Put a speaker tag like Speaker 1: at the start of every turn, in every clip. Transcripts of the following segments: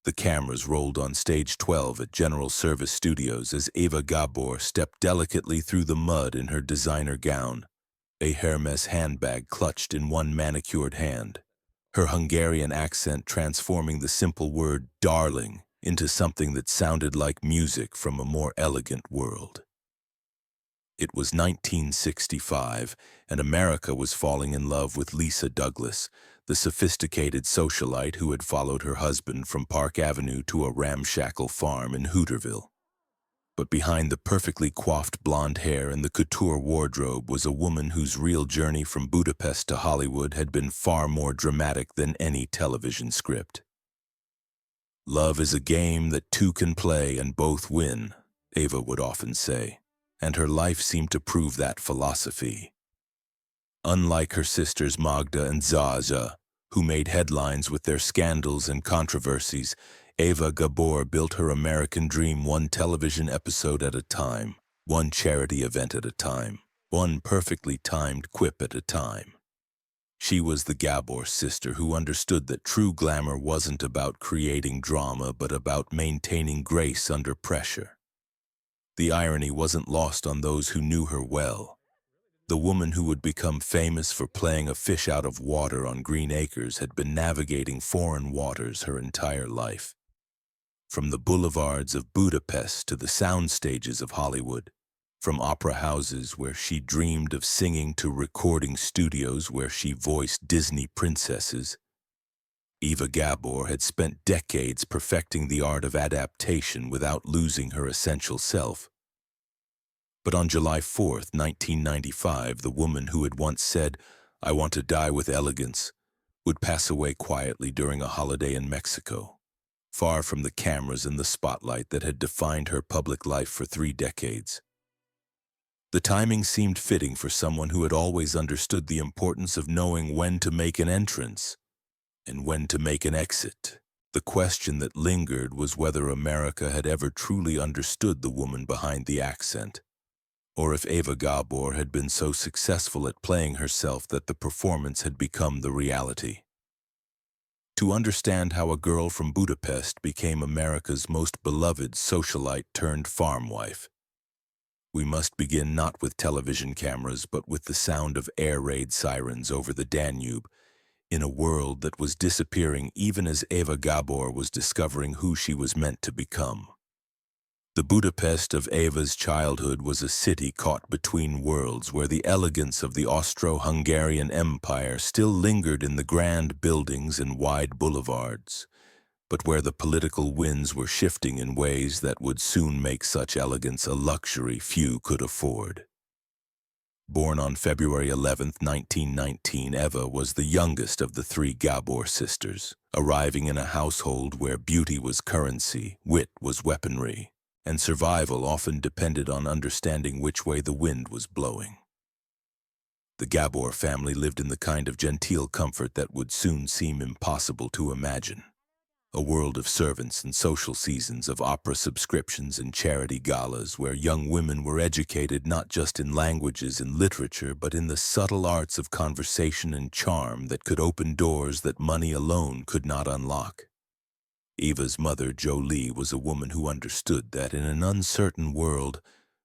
Speaker 1: The cameras rolled on stage 12 at General Service Studios as Eva Gabor stepped delicately through the mud in her designer gown, a Hermes handbag clutched in one manicured hand, her Hungarian accent transforming the simple word darling into something that sounded like music from a more elegant world. It was 1965, and America was falling in love with Lisa Douglas, the sophisticated socialite who had followed her husband from Park Avenue to a ramshackle farm in Hooterville. But behind the perfectly coiffed blonde hair and the couture wardrobe was a woman whose real journey from Budapest to Hollywood had been far more dramatic than any television script. "Love is a game that two can play and both win," Eva would often say, and her life seemed to prove that philosophy. Unlike her sisters Magda and Zsa Zsa, who made headlines with their scandals and controversies, Eva Gabor built her American dream one television episode at a time, one charity event at a time, one perfectly timed quip at a time. She was the Gabor sister who understood that true glamour wasn't about creating drama but about maintaining grace under pressure. The irony wasn't lost on those who knew her well. The woman who would become famous for playing a fish out of water on Green Acres had been navigating foreign waters her entire life. From the boulevards of Budapest to the sound stages of Hollywood, from opera houses where she dreamed of singing to recording studios where she voiced Disney princesses, Eva Gabor had spent decades perfecting the art of adaptation without losing her essential self. But on July 4th, 1995, the woman who had once said, "I want to die with elegance," would pass away quietly during a holiday in Mexico, far from the cameras and the spotlight that had defined her public life for 3 decades. The timing seemed fitting for someone who had always understood the importance of knowing when to make an entrance and when to make an exit. The question that lingered was whether America had ever truly understood the woman behind the accent, or if Eva Gabor had been so successful at playing herself that the performance had become the reality. To understand how a girl from Budapest became America's most beloved socialite turned farm wife, we must begin not with television cameras but with the sound of air raid sirens over the Danube, in a world that was disappearing even as Eva Gabor was discovering who she was meant to become. The Budapest of Eva's childhood was a city caught between worlds where the elegance of the Austro-Hungarian Empire still lingered in the grand buildings and wide boulevards, but where the political winds were shifting in ways that would soon make such elegance a luxury few could afford. Born on February 11, 1919, Eva was the youngest of the 3 Gabor sisters, arriving in a household where beauty was currency, wit was weaponry, and survival often depended on understanding which way the wind was blowing. The Gabor family lived in the kind of genteel comfort that would soon seem impossible to imagine. A world of servants and social seasons, of opera subscriptions and charity galas where young women were educated not just in languages and literature but in the subtle arts of conversation and charm that could open doors that money alone could not unlock. Eva's mother, Jolie, was a woman who understood that in an uncertain world,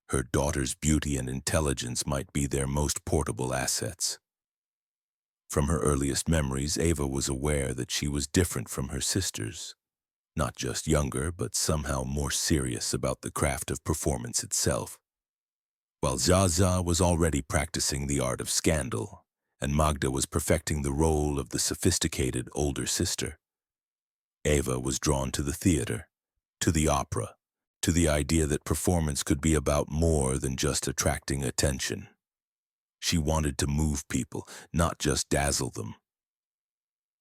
Speaker 1: her daughter's beauty and intelligence might be their most portable assets. From her earliest memories, Eva was aware that she was different from her sisters, not just younger, but somehow more serious about the craft of performance itself. While Zsa Zsa was already practicing the art of scandal, and Magda was perfecting the role of the sophisticated older sister, Eva was drawn to the theater, to the opera, to the idea that performance could be about more than just attracting attention. She wanted to move people, not just dazzle them.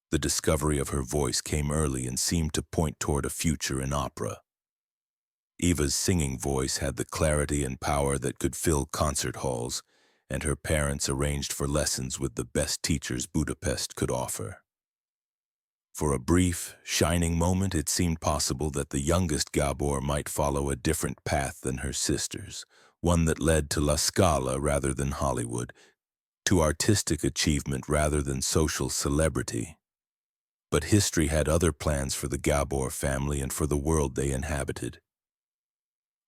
Speaker 1: The discovery of her voice came early and seemed to point toward a future in opera. Eva's singing voice had the clarity and power that could fill concert halls, and her parents arranged for lessons with the best teachers Budapest could offer. For a brief, shining moment, it seemed possible that the youngest Gabor might follow a different path than her sisters, one that led to La Scala rather than Hollywood, to artistic achievement rather than social celebrity. But history had other plans for the Gabor family and for the world they inhabited.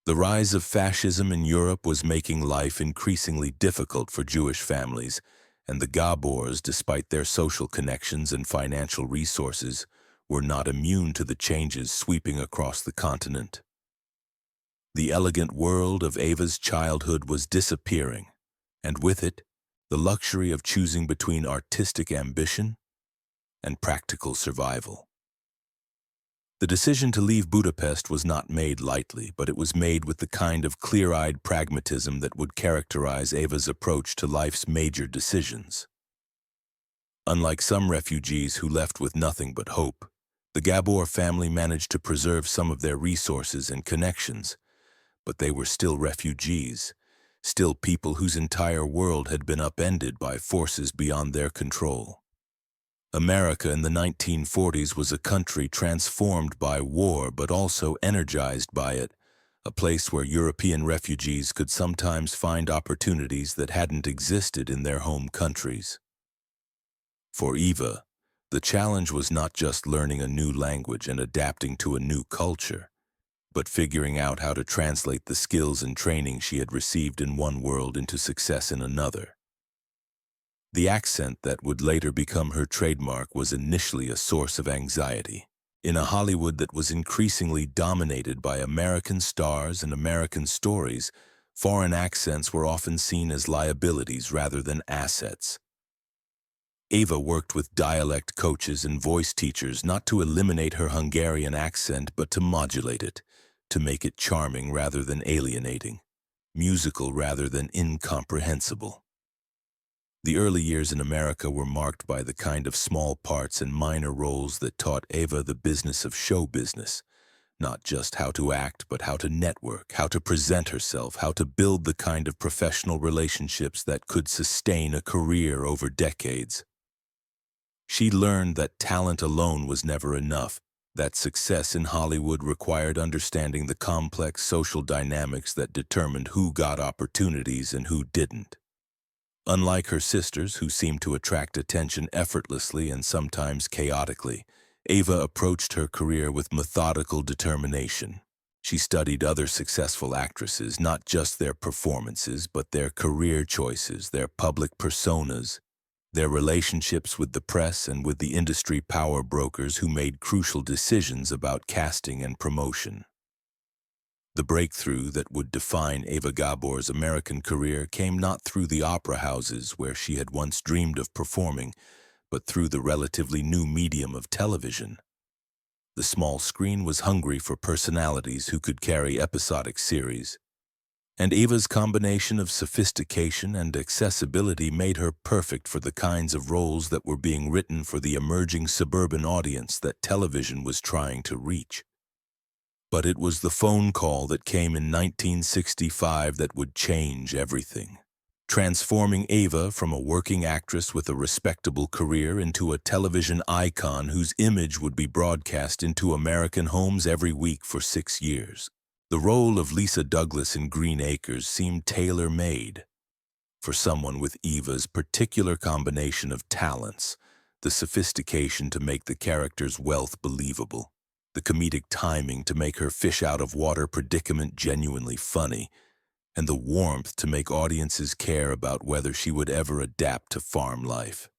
Speaker 1: The rise of fascism in Europe was making life increasingly difficult for Jewish families, and the Gabors, despite their social connections and financial resources, were not immune to the changes sweeping across the continent. The elegant world of Eva's childhood was disappearing, and with it, the luxury of choosing between artistic ambition and practical survival. The decision to leave Budapest was not made lightly, but it was made with the kind of clear-eyed pragmatism that would characterize Eva's approach to life's major decisions. Unlike some refugees who left with nothing but hope, the Gabor family managed to preserve some of their resources and connections, but they were still refugees, still people whose entire world had been upended by forces beyond their control. America in the 1940s was a country transformed by war but also energized by it, a place where European refugees could sometimes find opportunities that hadn't existed in their home countries. For Eva, the challenge was not just learning a new language and adapting to a new culture, but figuring out how to translate the skills and training she had received in one world into success in another. The accent that would later become her trademark was initially a source of anxiety. In a Hollywood that was increasingly dominated by American stars and American stories, foreign accents were often seen as liabilities rather than assets. Eva worked with dialect coaches and voice teachers not to eliminate her Hungarian accent but to modulate it, to make it charming rather than alienating, musical rather than incomprehensible. The early years in America were marked by the kind of small parts and minor roles that taught Eva the business of show business, not just how to act, but how to network, how to present herself, how to build the kind of professional relationships that could sustain a career over decades. She learned that talent alone was never enough, that success in Hollywood required understanding the complex social dynamics that determined who got opportunities and who didn't. Unlike her sisters, who seemed to attract attention effortlessly and sometimes chaotically, Eva approached her career with methodical determination. She studied other successful actresses, not just their performances, but their career choices, their public personas, their relationships with the press and with the industry power brokers who made crucial decisions about casting and promotion. The breakthrough that would define Eva Gabor's American career came not through the opera houses where she had once dreamed of performing, but through the relatively new medium of television. The small screen was hungry for personalities who could carry episodic series, and Eva's combination of sophistication and accessibility made her perfect for the kinds of roles that were being written for the emerging suburban audience that television was trying to reach. But it was the phone call that came in 1965 that would change everything, transforming Eva from a working actress with a respectable career into a television icon whose image would be broadcast into American homes every week for 6 years. The role of Lisa Douglas in Green Acres seemed tailor-made for someone with Eva's particular combination of talents, the sophistication to make the character's wealth believable, the comedic timing to make her fish-out-of-water predicament genuinely funny, and the warmth to make audiences care about whether she would ever adapt to farm life.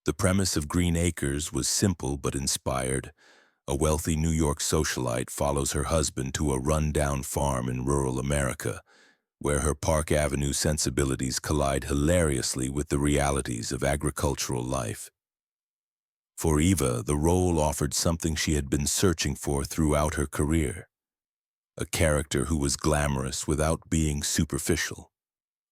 Speaker 1: The premise of Green Acres was simple but inspired. A wealthy New York socialite follows her husband to a run-down farm in rural America, where her Park Avenue sensibilities collide hilariously with the realities of agricultural life. For Eva, the role offered something she had been searching for throughout her career. A character who was glamorous without being superficial,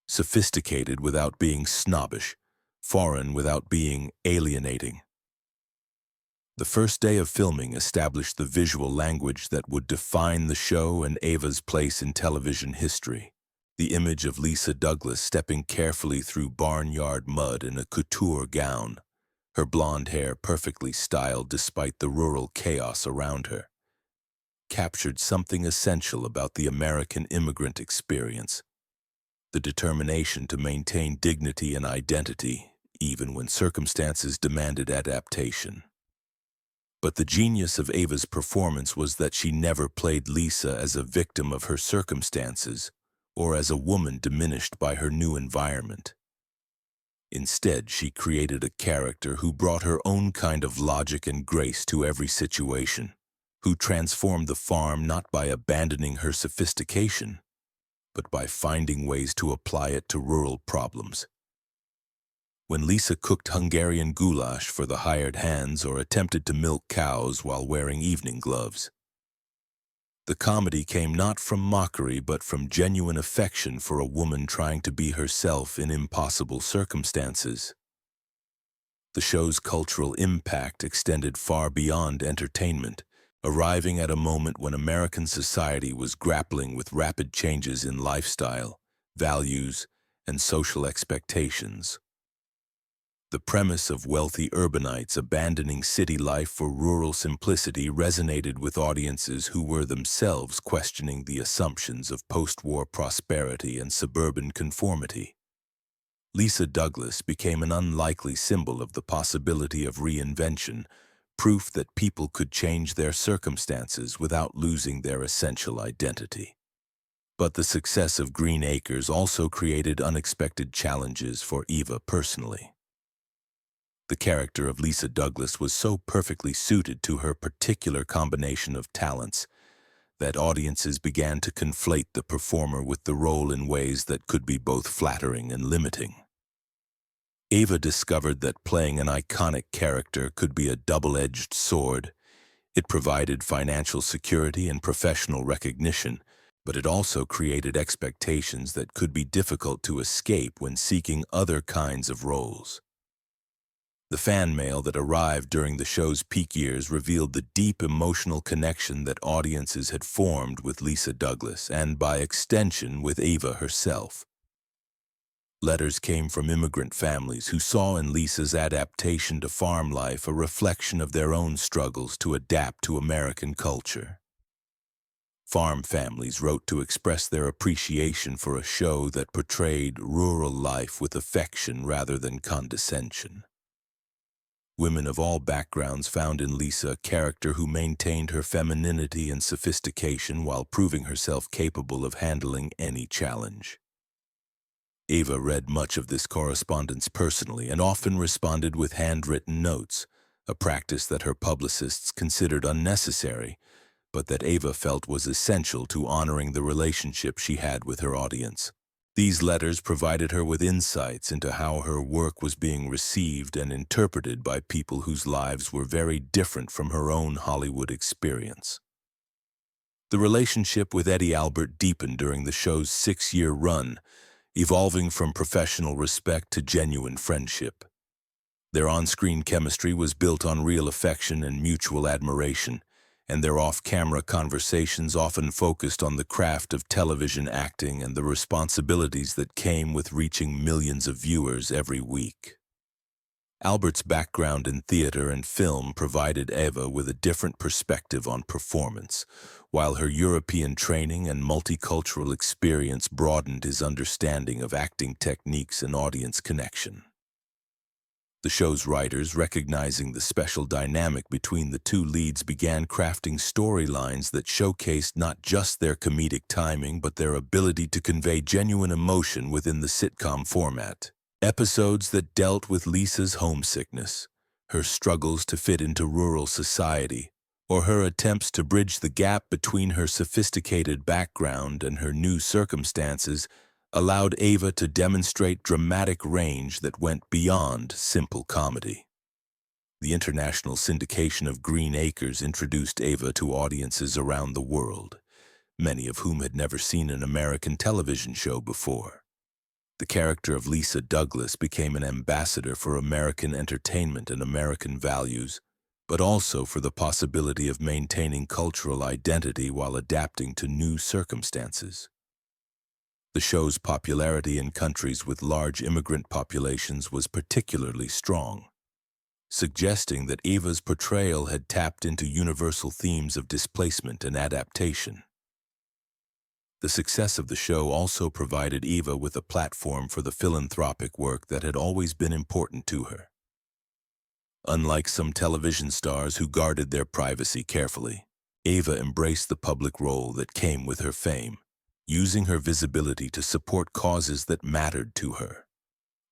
Speaker 1: sophisticated without being snobbish, foreign without being alienating. The first day of filming established the visual language that would define the show and Eva's place in television history. The image of Lisa Douglas stepping carefully through barnyard mud in a couture gown, her blonde hair perfectly styled despite the rural chaos around her, captured something essential about the American immigrant experience, the determination to maintain dignity and identity, even when circumstances demanded adaptation. But the genius of Eva's performance was that she never played Lisa as a victim of her circumstances or as a woman diminished by her new environment. Instead, she created a character who brought her own kind of logic and grace to every situation, who transformed the farm not by abandoning her sophistication, but by finding ways to apply it to rural problems. When Lisa cooked Hungarian goulash for the hired hands or attempted to milk cows while wearing evening gloves, the comedy came not from mockery but from genuine affection for a woman trying to be herself in impossible circumstances. The show's cultural impact extended far beyond entertainment, arriving at a moment when American society was grappling with rapid changes in lifestyle, values, and social expectations. The premise of wealthy urbanites abandoning city life for rural simplicity resonated with audiences who were themselves questioning the assumptions of post-war prosperity and suburban conformity. Lisa Douglas became an unlikely symbol of the possibility of reinvention, proof that people could change their circumstances without losing their essential identity. But the success of Green Acres also created unexpected challenges for Eva personally. The character of Lisa Douglas was so perfectly suited to her particular combination of talents that audiences began to conflate the performer with the role in ways that could be both flattering and limiting. Eva discovered that playing an iconic character could be a double-edged sword. It provided financial security and professional recognition, but it also created expectations that could be difficult to escape when seeking other kinds of roles. The fan mail that arrived during the show's peak years revealed the deep emotional connection that audiences had formed with Lisa Douglas and, by extension, with Eva herself. Letters came from immigrant families who saw in Lisa's adaptation to farm life a reflection of their own struggles to adapt to American culture. Farm families wrote to express their appreciation for a show that portrayed rural life with affection rather than condescension. Women of all backgrounds found in Lisa a character who maintained her femininity and sophistication while proving herself capable of handling any challenge. Eva read much of this correspondence personally and often responded with handwritten notes, a practice that her publicists considered unnecessary, but that Eva felt was essential to honoring the relationship she had with her audience. These letters provided her with insights into how her work was being received and interpreted by people whose lives were very different from her own Hollywood experience. The relationship with Eddie Albert deepened during the show's 6-year run, evolving from professional respect to genuine friendship. Their on-screen chemistry was built on real affection and mutual admiration, and their off-camera conversations often focused on the craft of television acting and the responsibilities that came with reaching millions of viewers every week. Albert's background in theater and film provided Eva with a different perspective on performance, while her European training and multicultural experience broadened his understanding of acting techniques and audience connection. The show's writers, recognizing the special dynamic between the two leads, began crafting storylines that showcased not just their comedic timing but their ability to convey genuine emotion within the sitcom format. Episodes that dealt with Lisa's homesickness, her struggles to fit into rural society, or her attempts to bridge the gap between her sophisticated background and her new circumstances, allowed Eva to demonstrate dramatic range that went beyond simple comedy. The international syndication of Green Acres introduced Eva to audiences around the world, many of whom had never seen an American television show before. The character of Lisa Douglas became an ambassador for American entertainment and American values, but also for the possibility of maintaining cultural identity while adapting to new circumstances. The show's popularity in countries with large immigrant populations was particularly strong, suggesting that Eva's portrayal had tapped into universal themes of displacement and adaptation. The success of the show also provided Eva with a platform for the philanthropic work that had always been important to her. Unlike some television stars who guarded their privacy carefully, Eva embraced the public role that came with her fame, using her visibility to support causes that mattered to her,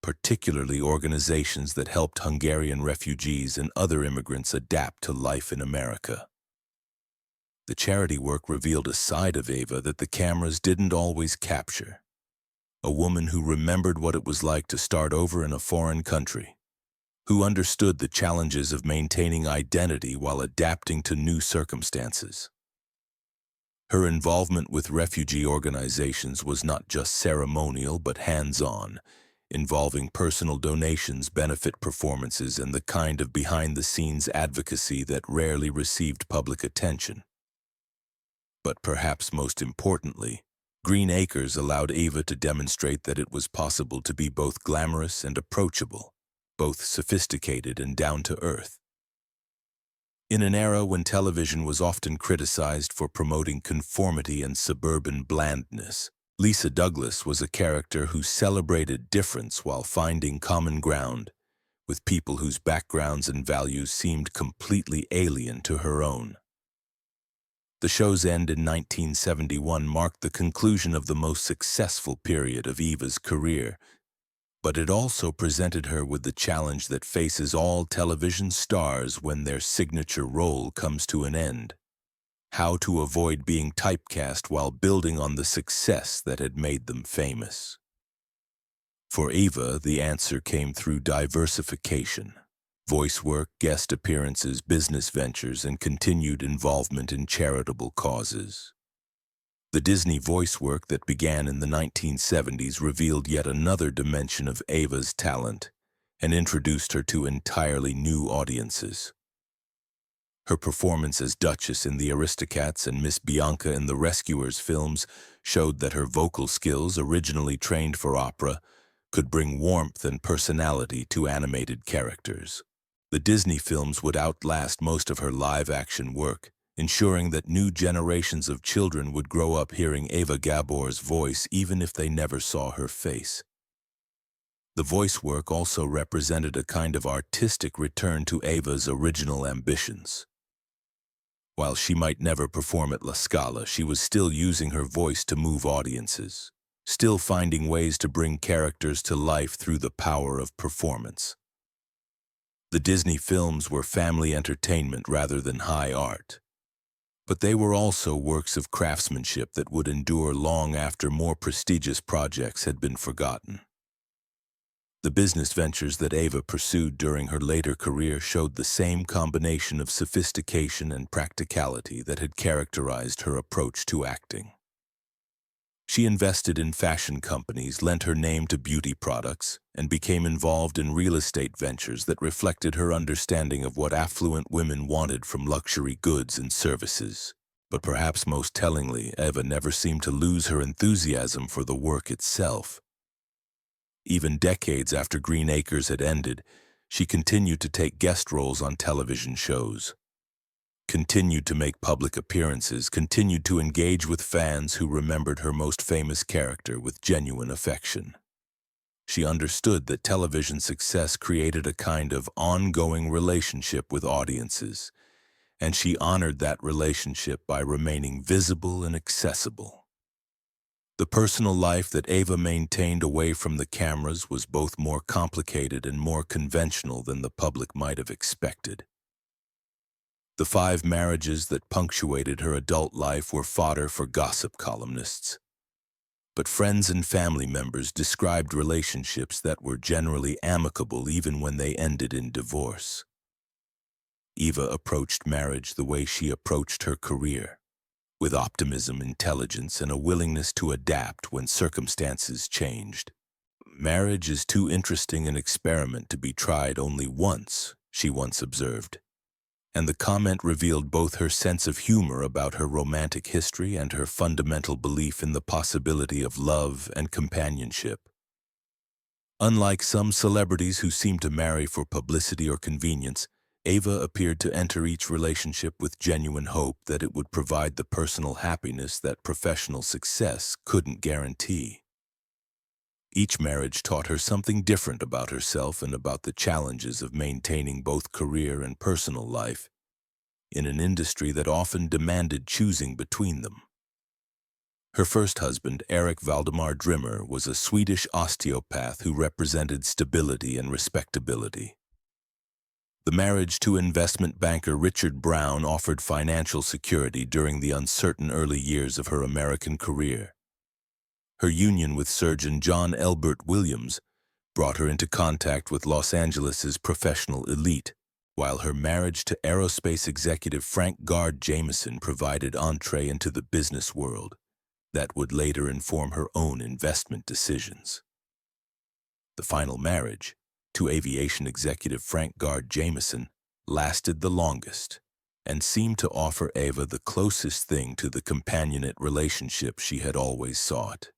Speaker 1: particularly organizations that helped Hungarian refugees and other immigrants adapt to life in America. The charity work revealed a side of Eva that the cameras didn't always capture. A woman who remembered what it was like to start over in a foreign country, who understood the challenges of maintaining identity while adapting to new circumstances. Her involvement with refugee organizations was not just ceremonial but hands-on, involving personal donations, benefit performances, and the kind of behind-the-scenes advocacy that rarely received public attention. But perhaps most importantly, Green Acres allowed Eva to demonstrate that it was possible to be both glamorous and approachable, both sophisticated and down-to-earth. In an era when television was often criticized for promoting conformity and suburban blandness, Lisa Douglas was a character who celebrated difference while finding common ground with people whose backgrounds and values seemed completely alien to her own. The show's end in 1971 marked the conclusion of the most successful period of Eva's career, but it also presented her with the challenge that faces all television stars when their signature role comes to an end: how to avoid being typecast while building on the success that had made them famous. For Eva, the answer came through diversification: voice work, guest appearances, business ventures, and continued involvement in charitable causes. The Disney voice work that began in the 1970s revealed yet another dimension of Eva's talent and introduced her to entirely new audiences. Her performance as Duchess in the Aristocats and Miss Bianca in the Rescuers films showed that her vocal skills, originally trained for opera, could bring warmth and personality to animated characters. The Disney films would outlast most of her live-action work, ensuring that new generations of children would grow up hearing Eva Gabor's voice even if they never saw her face. The voice work also represented a kind of artistic return to Eva's original ambitions. While she might never perform at La Scala, she was still using her voice to move audiences, still finding ways to bring characters to life through the power of performance. The Disney films were family entertainment rather than high art, but they were also works of craftsmanship that would endure long after more prestigious projects had been forgotten. The business ventures that Eva pursued during her later career showed the same combination of sophistication and practicality that had characterized her approach to acting. She invested in fashion companies, lent her name to beauty products, and became involved in real estate ventures that reflected her understanding of what affluent women wanted from luxury goods and services. But perhaps most tellingly, Eva never seemed to lose her enthusiasm for the work itself. Even decades after Green Acres had ended, she continued to take guest roles on television shows, continued to make public appearances, continued to engage with fans who remembered her most famous character with genuine affection. She understood that television success created a kind of ongoing relationship with audiences, and she honored that relationship by remaining visible and accessible. The personal life that Eva maintained away from the cameras was both more complicated and more conventional than the public might have expected. The 5 marriages that punctuated her adult life were fodder for gossip columnists. But friends and family members described relationships that were generally amicable even when they ended in divorce. Eva approached marriage the way she approached her career, with optimism, intelligence, and a willingness to adapt when circumstances changed. "Marriage is too interesting an experiment to be tried only once," she once observed. And the comment revealed both her sense of humor about her romantic history and her fundamental belief in the possibility of love and companionship. Unlike some celebrities who seem to marry for publicity or convenience, Eva appeared to enter each relationship with genuine hope that it would provide the personal happiness that professional success couldn't guarantee. Each marriage taught her something different about herself and about the challenges of maintaining both career and personal life in an industry that often demanded choosing between them. Her first husband, Erik Valdemar Drimmer, was a Swedish osteopath who represented stability and respectability. The marriage to investment banker Richard Brown offered financial security during the uncertain early years of her American career. Her union with surgeon John Elbert Williams brought her into contact with Los Angeles's professional elite, while her marriage to aerospace executive Frank Gard Jameson provided entree into the business world that would later inform her own investment decisions. The final marriage, to aviation executive Frank Gard Jameson, lasted the longest and seemed to offer Eva the closest thing to the companionate relationship she had always sought.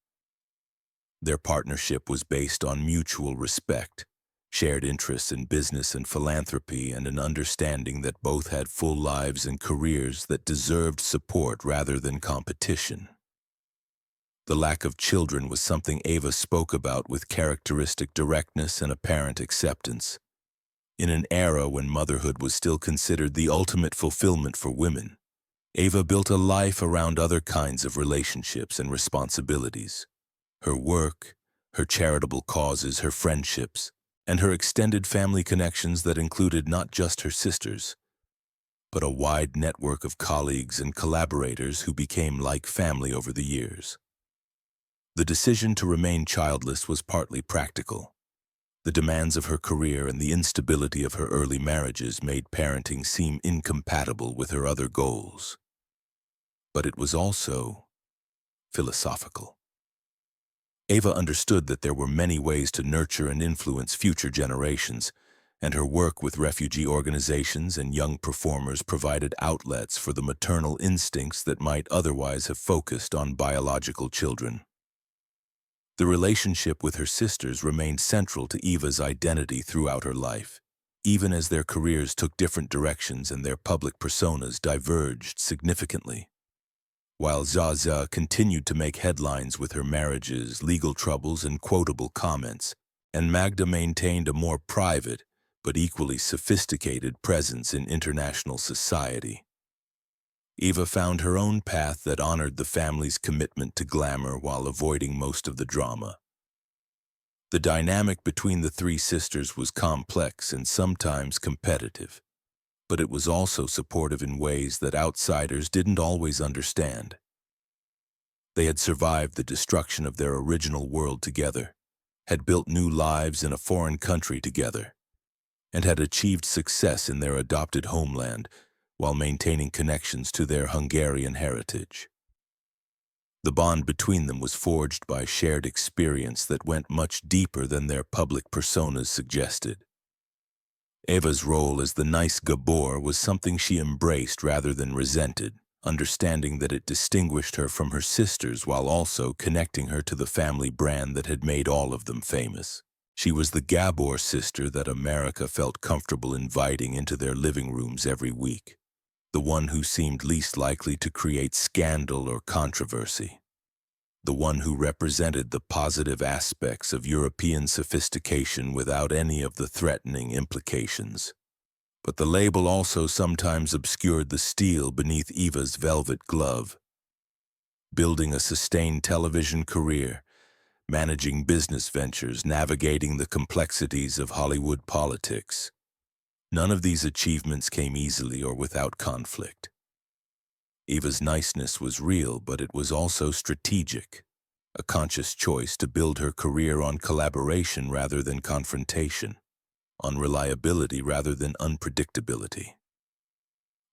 Speaker 1: Their partnership was based on mutual respect, shared interests in business and philanthropy, and an understanding that both had full lives and careers that deserved support rather than competition. The lack of children was something Eva spoke about with characteristic directness and apparent acceptance. In an era when motherhood was still considered the ultimate fulfillment for women, Eva built a life around other kinds of relationships and responsibilities. Her work, her charitable causes, her friendships, and her extended family connections that included not just her sisters, but a wide network of colleagues and collaborators who became like family over the years. The decision to remain childless was partly practical. The demands of her career and the instability of her early marriages made parenting seem incompatible with her other goals. But it was also philosophical. Eva understood that there were many ways to nurture and influence future generations, and her work with refugee organizations and young performers provided outlets for the maternal instincts that might otherwise have focused on biological children. The relationship with her sisters remained central to Eva's identity throughout her life, even as their careers took different directions and their public personas diverged significantly. While Zsa Zsa continued to make headlines with her marriages, legal troubles, and quotable comments, and Magda maintained a more private but equally sophisticated presence in international society. Eva found her own path that honored the family's commitment to glamour while avoiding most of the drama. The dynamic between the three sisters was complex and sometimes competitive, but it was also supportive in ways that outsiders didn't always understand. They had survived the destruction of their original world together, had built new lives in a foreign country together, and had achieved success in their adopted homeland while maintaining connections to their Hungarian heritage. The bond between them was forged by shared experience that went much deeper than their public personas suggested. Eva's role as the nice Gabor was something she embraced rather than resented, understanding that it distinguished her from her sisters while also connecting her to the family brand that had made all of them famous. She was the Gabor sister that America felt comfortable inviting into their living rooms every week, the one who seemed least likely to create scandal or controversy, the one who represented the positive aspects of European sophistication without any of the threatening implications. But the label also sometimes obscured the steel beneath Eva's velvet glove. Building a sustained television career, managing business ventures, navigating the complexities of Hollywood politics. None of these achievements came easily or without conflict. Eva's niceness was real, but it was also strategic, a conscious choice to build her career on collaboration rather than confrontation, on reliability rather than unpredictability.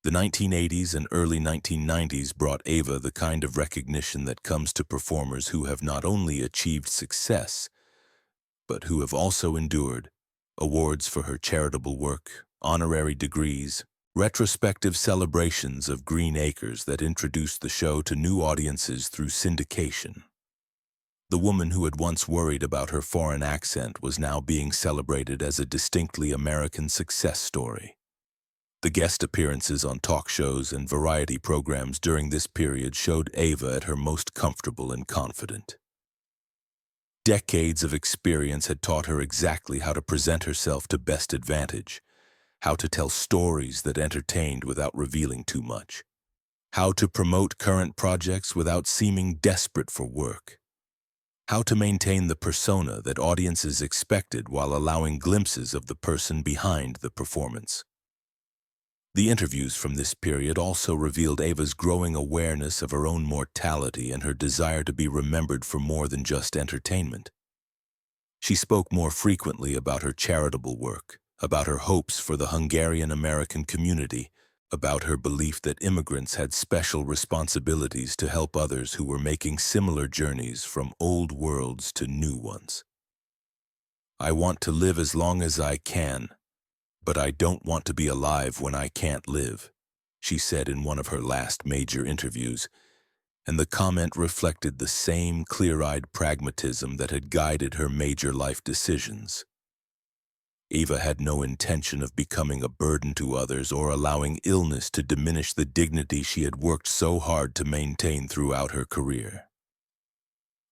Speaker 1: The 1980s and early 1990s brought Eva the kind of recognition that comes to performers who have not only achieved success, but who have also endured. Awards for her charitable work, honorary degrees, retrospective celebrations of Green Acres that introduced the show to new audiences through syndication. The woman who had once worried about her foreign accent was now being celebrated as a distinctly American success story. The guest appearances on talk shows and variety programs during this period showed Eva at her most comfortable and confident. Decades of experience had taught her exactly how to present herself to best advantage, how to tell stories that entertained without revealing too much, how to promote current projects without seeming desperate for work, how to maintain the persona that audiences expected while allowing glimpses of the person behind the performance. The interviews from this period also revealed Eva's growing awareness of her own mortality and her desire to be remembered for more than just entertainment. She spoke more frequently about her charitable work, about her hopes for the Hungarian American community, about her belief that immigrants had special responsibilities to help others who were making similar journeys from old worlds to new ones. "I want to live as long as I can, but I don't want to be alive when I can't live," she said in one of her last major interviews, and the comment reflected the same clear-eyed pragmatism that had guided her major life decisions. Eva had no intention of becoming a burden to others or allowing illness to diminish the dignity she had worked so hard to maintain throughout her career.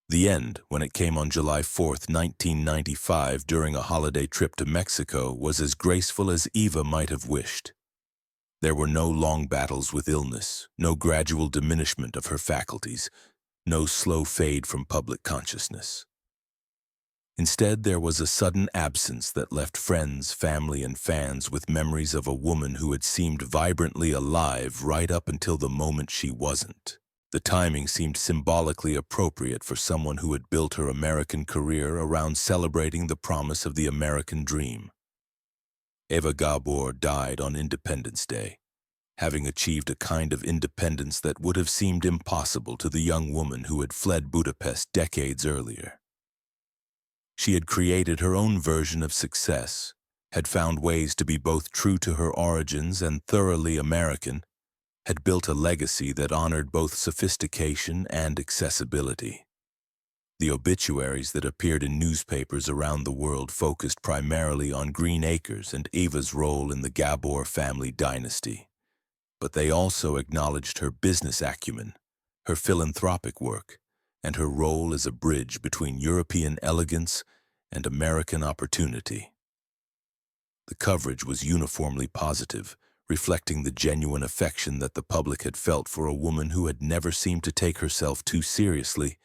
Speaker 1: The end, when it came on July 4th, 1995, during a holiday trip to Mexico, was as graceful as Eva might have wished. There were no long battles with illness, no gradual diminishment of her faculties, no slow fade from public consciousness. Instead, there was a sudden absence that left friends, family, and fans with memories of a woman who had seemed vibrantly alive right up until the moment she wasn't. The timing seemed symbolically appropriate for someone who had built her American career around celebrating the promise of the American dream. Eva Gabor died on Independence Day, having achieved a kind of independence that would have seemed impossible to the young woman who had fled Budapest decades earlier. She had created her own version of success, had found ways to be both true to her origins and thoroughly American, had built a legacy that honored both sophistication and accessibility. The obituaries that appeared in newspapers around the world focused primarily on Green Acres and Eva's role in the Gabor family dynasty, but they also acknowledged her business acumen, her philanthropic work, and her role as a bridge between European elegance and American opportunity. The coverage was uniformly positive, reflecting the genuine affection that the public had felt for a woman who had never seemed to take herself too seriously,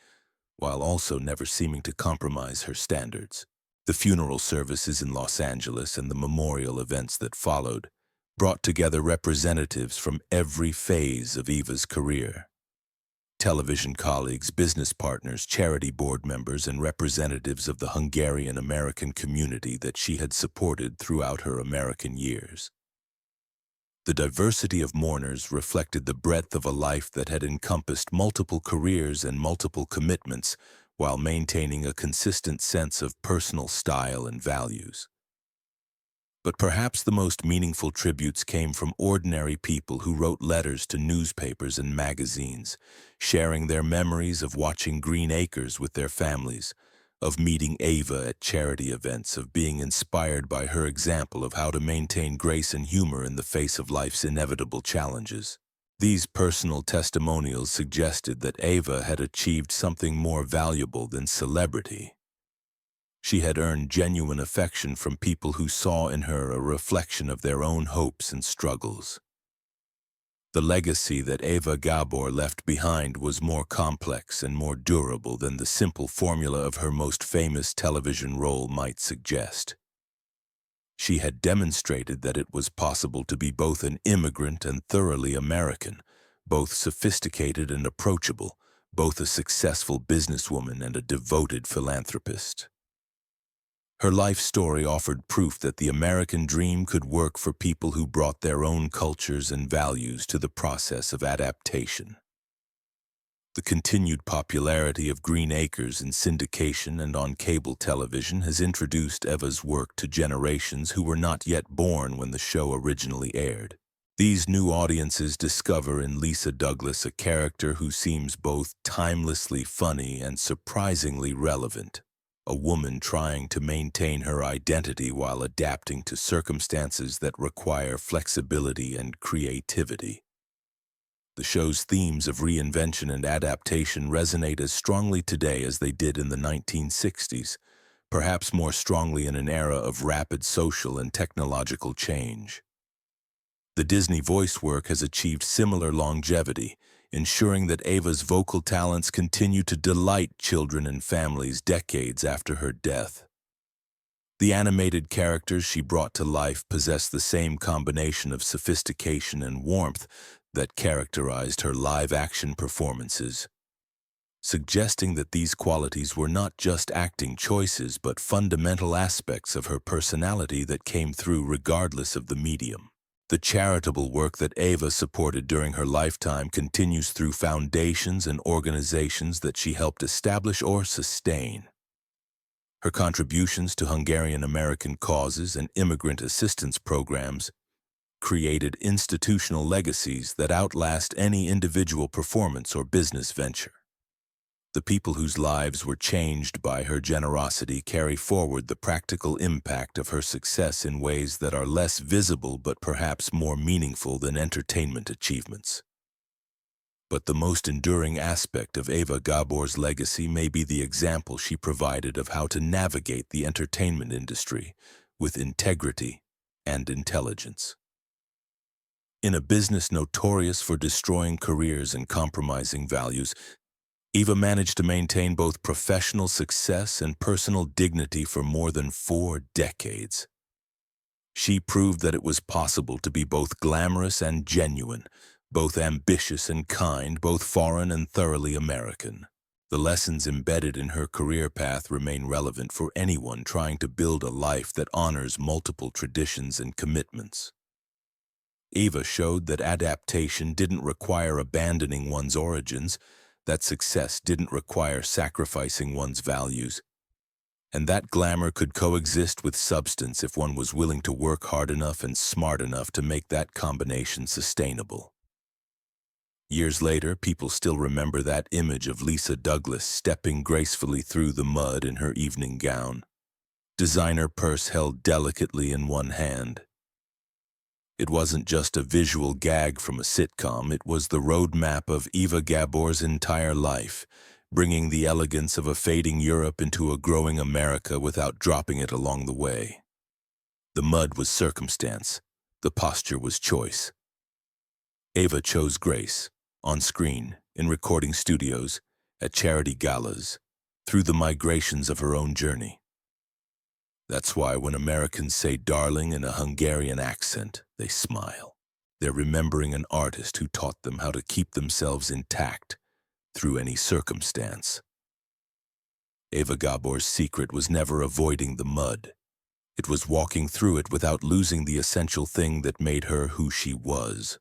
Speaker 1: while also never seeming to compromise her standards. The funeral services in Los Angeles and the memorial events that followed brought together representatives from every phase of Eva's career. Television colleagues, business partners, charity board members, and representatives of the Hungarian American community that she had supported throughout her American years. The diversity of mourners reflected the breadth of a life that had encompassed multiple careers and multiple commitments while maintaining a consistent sense of personal style and values. But perhaps the most meaningful tributes came from ordinary people who wrote letters to newspapers and magazines, sharing their memories of watching Green Acres with their families, of meeting Eva at charity events, of being inspired by her example of how to maintain grace and humor in the face of life's inevitable challenges. These personal testimonials suggested that Eva had achieved something more valuable than celebrity. She had earned genuine affection from people who saw in her a reflection of their own hopes and struggles. The legacy that Eva Gabor left behind was more complex and more durable than the simple formula of her most famous television role might suggest. She had demonstrated that it was possible to be both an immigrant and thoroughly American, both sophisticated and approachable, both a successful businesswoman and a devoted philanthropist. Her life story offered proof that the American dream could work for people who brought their own cultures and values to the process of adaptation. The continued popularity of Green Acres in syndication and on cable television has introduced Eva's work to generations who were not yet born when the show originally aired. These new audiences discover in Lisa Douglas a character who seems both timelessly funny and surprisingly relevant. A woman trying to maintain her identity while adapting to circumstances that require flexibility and creativity. The show's themes of reinvention and adaptation resonate as strongly today as they did in the 1960s, perhaps more strongly in an era of rapid social and technological change. The Disney voice work has achieved similar longevity, ensuring that Eva's vocal talents continue to delight children and families decades after her death. The animated characters she brought to life possess the same combination of sophistication and warmth that characterized her live-action performances, suggesting that these qualities were not just acting choices but fundamental aspects of her personality that came through regardless of the medium. The charitable work that Eva supported during her lifetime continues through foundations and organizations that she helped establish or sustain. Her contributions to Hungarian American causes and immigrant assistance programs created institutional legacies that outlast any individual performance or business venture. The people whose lives were changed by her generosity carry forward the practical impact of her success in ways that are less visible but perhaps more meaningful than entertainment achievements. But the most enduring aspect of Eva Gabor's legacy may be the example she provided of how to navigate the entertainment industry with integrity and intelligence. In a business notorious for destroying careers and compromising values, Eva managed to maintain both professional success and personal dignity for more than 4 decades. She proved that it was possible to be both glamorous and genuine, both ambitious and kind, both foreign and thoroughly American. The lessons embedded in her career path remain relevant for anyone trying to build a life that honors multiple traditions and commitments. Eva showed that adaptation didn't require abandoning one's origins, that success didn't require sacrificing one's values, and that glamour could coexist with substance if one was willing to work hard enough and smart enough to make that combination sustainable. Years later, people still remember that image of Lisa Douglas stepping gracefully through the mud in her evening gown, designer purse held delicately in one hand. It wasn't just a visual gag from a sitcom, it was the roadmap of Eva Gabor's entire life, bringing the elegance of a fading Europe into a growing America without dropping it along the way. The mud was circumstance, the posture was choice. Eva chose grace, on screen, in recording studios, at charity galas, through the migrations of her own journey. That's why when Americans say darling in a Hungarian accent, they smile. They're remembering an artist who taught them how to keep themselves intact through any circumstance. Eva Gabor's secret was never avoiding the mud. It was walking through it without losing the essential thing that made her who she was.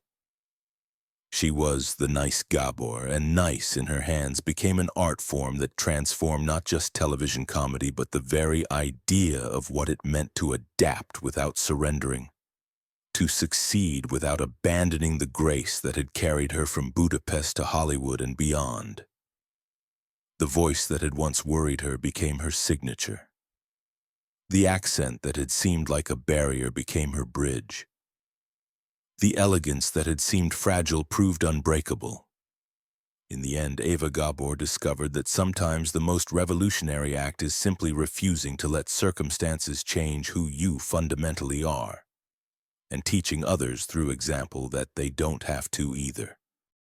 Speaker 1: She was the nice Gabor, and nice in her hands became an art form that transformed not just television comedy, but the very idea of what it meant to adapt without surrendering, to succeed without abandoning the grace that had carried her from Budapest to Hollywood and beyond. The voice that had once worried her became her signature. The accent that had seemed like a barrier became her bridge. The elegance that had seemed fragile proved unbreakable. In the end, Eva Gabor discovered that sometimes the most revolutionary act is simply refusing to let circumstances change who you fundamentally are, and teaching others through example that they don't have to either.